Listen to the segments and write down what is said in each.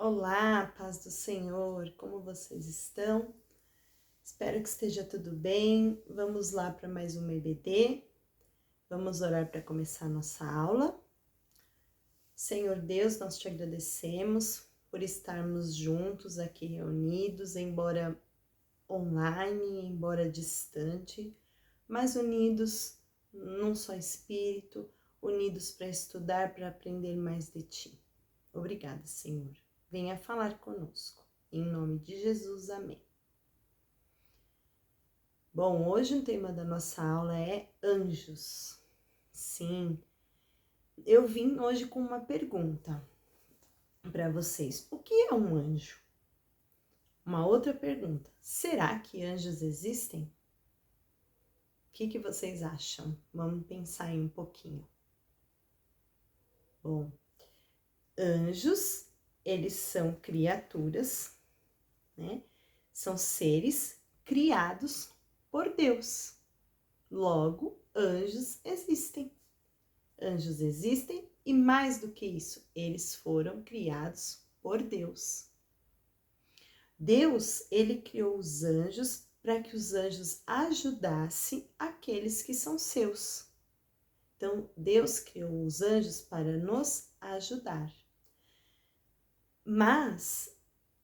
Olá, paz do Senhor, como vocês estão? Espero que esteja tudo bem. Vamos lá para mais um EBD. Vamos orar para começar a nossa aula. Senhor Deus, nós te agradecemos por estarmos juntos aqui reunidos, embora online, embora distante, mas unidos num só espírito, unidos para estudar, para aprender mais de ti. Obrigada, Senhor. Venha falar conosco. Em nome de Jesus, amém. Bom, hoje o tema da nossa aula é anjos. Sim, eu vim hoje com uma pergunta para vocês. O que é um anjo? Uma outra pergunta. Será que anjos existem? O que vocês acham? Vamos pensar aí um pouquinho. Bom, anjos, eles são criaturas, né? São seres criados por Deus. Logo, anjos existem. Anjos existem e mais do que isso, eles foram criados por Deus. Deus, ele criou os anjos para que os anjos ajudassem aqueles que são seus. Então, Deus criou os anjos para nos ajudar. Mas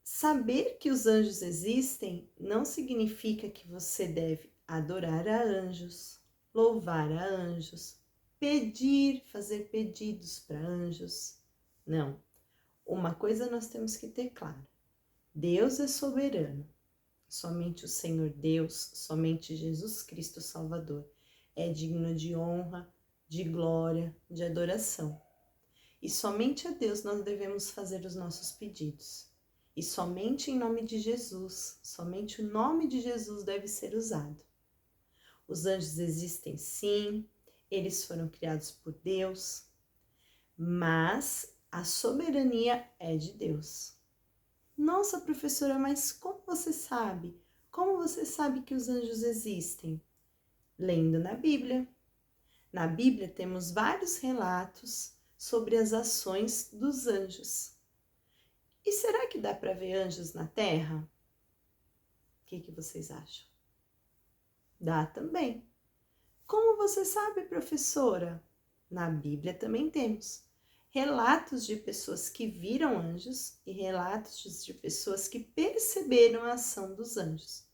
saber que os anjos existem não significa que você deve adorar a anjos, louvar a anjos, fazer pedidos para anjos. Não. Uma coisa nós temos que ter claro. Deus é soberano. Somente o Senhor Deus, somente Jesus Cristo Salvador é digno de honra, de glória, de adoração. E somente a Deus nós devemos fazer os nossos pedidos. E somente em nome de Jesus, somente o nome de Jesus deve ser usado. Os anjos existem sim, eles foram criados por Deus, mas a soberania é de Deus. Nossa, professora, mas como você sabe? Como você sabe que os anjos existem? Lendo na Bíblia. Na Bíblia temos vários relatos sobre as ações dos anjos. E será que dá para ver anjos na Terra? O que vocês acham? Dá também. Como você sabe, professora? Na Bíblia também temos relatos de pessoas que viram anjos e relatos de pessoas que perceberam a ação dos anjos.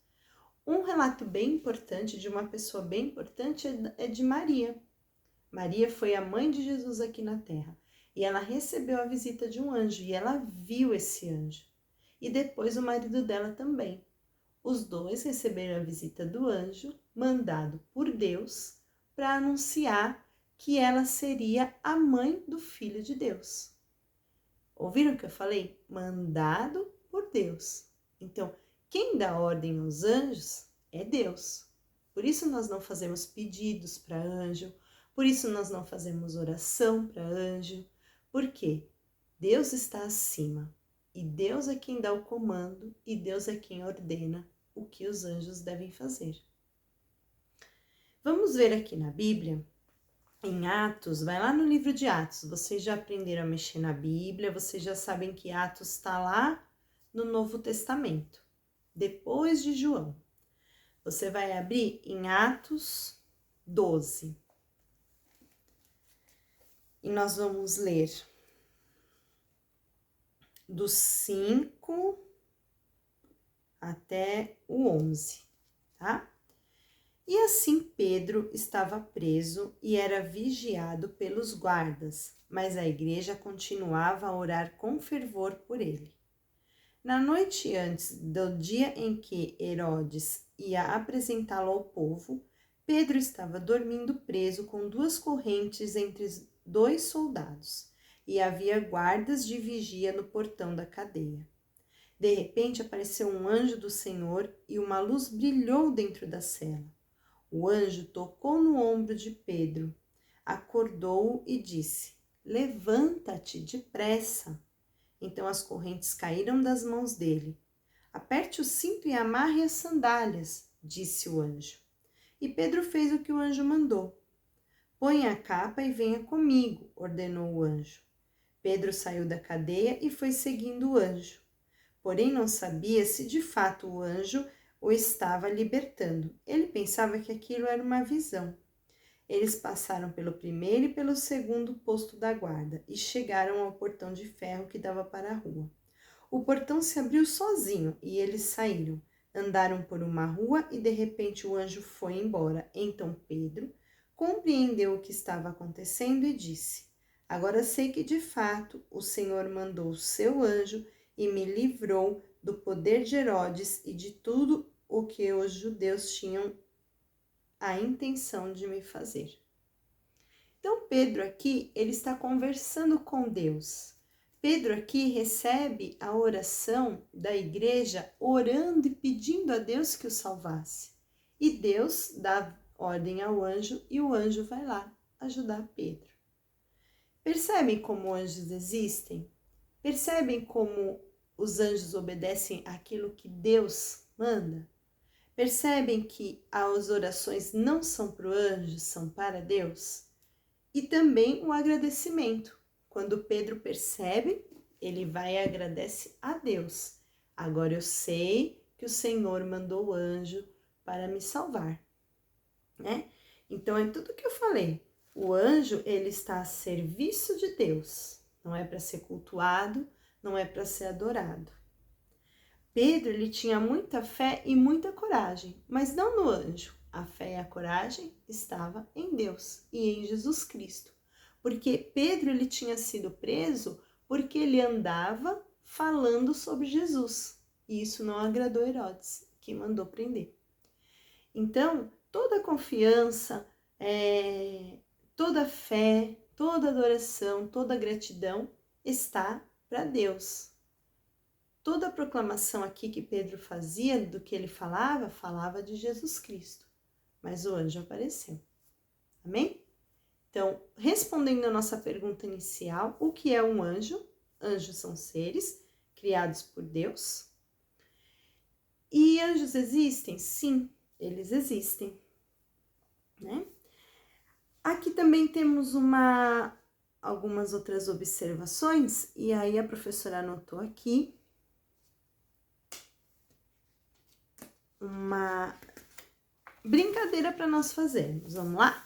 Um relato bem importante, de uma pessoa bem importante, é de Maria. Maria foi a mãe de Jesus aqui na Terra e ela recebeu a visita de um anjo e ela viu esse anjo. E depois o marido dela também. Os dois receberam a visita do anjo, mandado por Deus, para anunciar que ela seria a mãe do Filho de Deus. Ouviram o que eu falei? Mandado por Deus. Então, quem dá ordem aos anjos é Deus. Por isso nós não fazemos pedidos para anjo, por isso nós não fazemos oração para anjo. Por quê? Deus está acima e Deus é quem dá o comando e Deus é quem ordena o que os anjos devem fazer. Vamos ver aqui na Bíblia, em Atos, vai lá no livro de Atos, vocês já aprenderam a mexer na Bíblia, vocês já sabem que Atos está lá no Novo Testamento, depois de João. Você vai abrir em Atos 12. E nós vamos ler do 5 até o 11, tá? E assim Pedro estava preso e era vigiado pelos guardas, mas a igreja continuava a orar com fervor por ele. Na noite antes do dia em que Herodes ia apresentá-lo ao povo, Pedro estava dormindo preso com 2 correntes entre 2 soldados, e havia guardas de vigia no portão da cadeia. De repente apareceu um anjo do Senhor e uma luz brilhou dentro da cela. O anjo tocou no ombro de Pedro, acordou-o e disse: Levanta-te depressa. Então as correntes caíram das mãos dele. Aperte o cinto e amarre as sandálias, disse o anjo. E Pedro fez o que o anjo mandou. Põe a capa e venha comigo, ordenou o anjo. Pedro saiu da cadeia e foi seguindo o anjo. Porém, não sabia se de fato o anjo o estava libertando. Ele pensava que aquilo era uma visão. Eles passaram pelo primeiro e pelo segundo posto da guarda e chegaram ao portão de ferro que dava para a rua. O portão se abriu sozinho e eles saíram. Andaram por uma rua e de repente o anjo foi embora. Então Pedro compreendeu o que estava acontecendo e disse: Agora sei que de fato o Senhor mandou o seu anjo e me livrou do poder de Herodes e de tudo o que os judeus tinham a intenção de me fazer. Então Pedro aqui, ele está conversando com Deus. Pedro aqui recebe a oração da igreja orando e pedindo a Deus que o salvasse. E Deus dá ordem ao anjo e o anjo vai lá ajudar Pedro. Percebem como anjos existem? Percebem como os anjos obedecem àquilo que Deus manda? Percebem que as orações não são para o anjo, são para Deus? E também o agradecimento. Quando Pedro percebe, ele vai e agradece a Deus. Agora eu sei que o Senhor mandou o anjo para me salvar, né? Então é tudo que eu falei. O anjo, ele está a serviço de Deus. Não é para ser cultuado, não é para ser adorado. Pedro, ele tinha muita fé e muita coragem, mas não no anjo. A fé e a coragem estava em Deus e em Jesus Cristo. Porque Pedro, ele tinha sido preso porque ele andava falando sobre Jesus. E isso não agradou Herodes, que mandou prender. Então, toda confiança, toda fé, toda adoração, toda gratidão está para Deus. Toda a proclamação aqui que Pedro fazia, do que ele falava, falava de Jesus Cristo. Mas o anjo apareceu. Amém? Então, respondendo a nossa pergunta inicial, o que é um anjo? Anjos são seres criados por Deus. E anjos existem? Sim, eles existem, né? Aqui também temos algumas outras observações, e aí a professora anotou aqui uma brincadeira para nós fazermos. Vamos lá?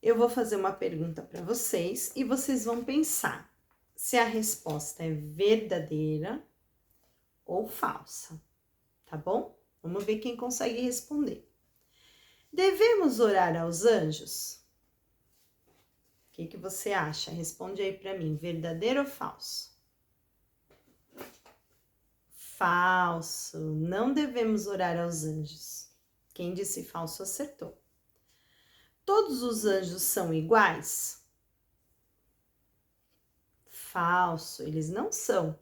Eu vou fazer uma pergunta para vocês e vocês vão pensar se a resposta é verdadeira ou falsa, tá bom? Vamos ver quem consegue responder. Devemos orar aos anjos? O que você acha? Responde aí para mim, verdadeiro ou falso? Falso, não devemos orar aos anjos. Quem disse falso acertou. Todos os anjos são iguais? Falso, eles não são.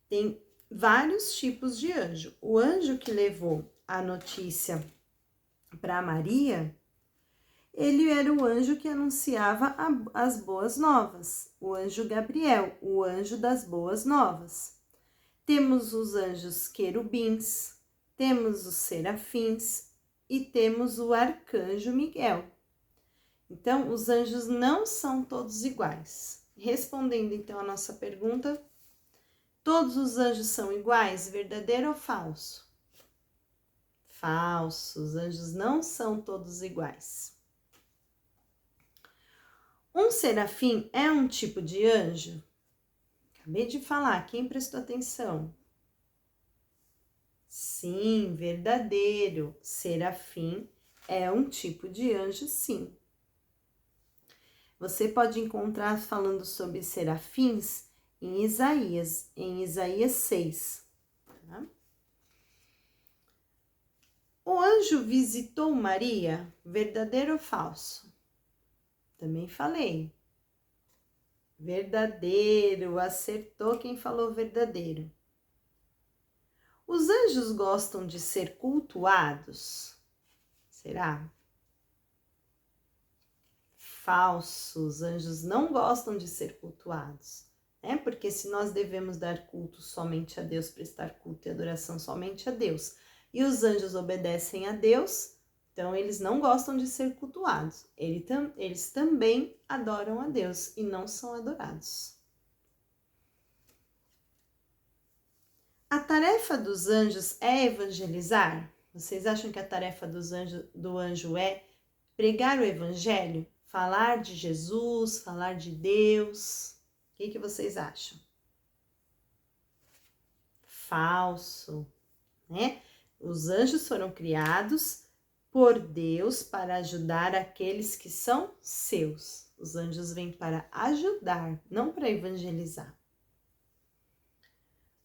Tem vários tipos de anjo. O anjo que levou a notícia para Maria, ele era o anjo que anunciava as boas novas. O anjo Gabriel, o anjo das boas novas. Temos os anjos querubins, temos os serafins e temos o arcanjo Miguel. Então, os anjos não são todos iguais. Respondendo, então, a nossa pergunta, todos os anjos são iguais, verdadeiro ou falso? Falso, os anjos não são todos iguais. Um serafim é um tipo de anjo? Acabei de falar, quem prestou atenção? Sim, verdadeiro, serafim é um tipo de anjo, sim. Você pode encontrar falando sobre serafins em Isaías 6. Tá? O anjo visitou Maria, verdadeiro ou falso? Também falei. Verdadeiro, acertou quem falou verdadeiro. Os anjos gostam de ser cultuados? Será? Falso, os anjos não gostam de ser cultuados, né? Porque se nós devemos dar culto somente a Deus, prestar culto e adoração somente a Deus, e os anjos obedecem a Deus, Então, eles não gostam de ser cultuados. Eles também adoram a Deus e não são adorados. A tarefa dos anjos é evangelizar? Vocês acham que a tarefa do anjo é pregar o evangelho? Falar de Jesus, falar de Deus? O que vocês acham? Falso, né? Os anjos foram criados por Deus para ajudar aqueles que são seus. Os anjos vêm para ajudar, não para evangelizar.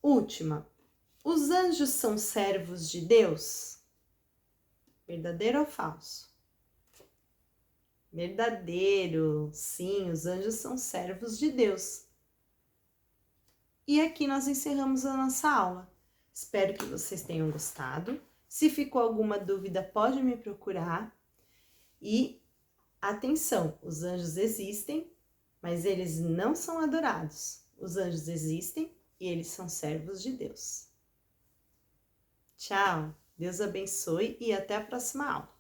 Última. Os anjos são servos de Deus? Verdadeiro ou falso? Verdadeiro. Sim, os anjos são servos de Deus. E aqui nós encerramos a nossa aula. Espero que vocês tenham gostado. Se ficou alguma dúvida, pode me procurar. E atenção, os anjos existem, mas eles não são adorados. Os anjos existem e eles são servos de Deus. Tchau, Deus abençoe e até a próxima aula.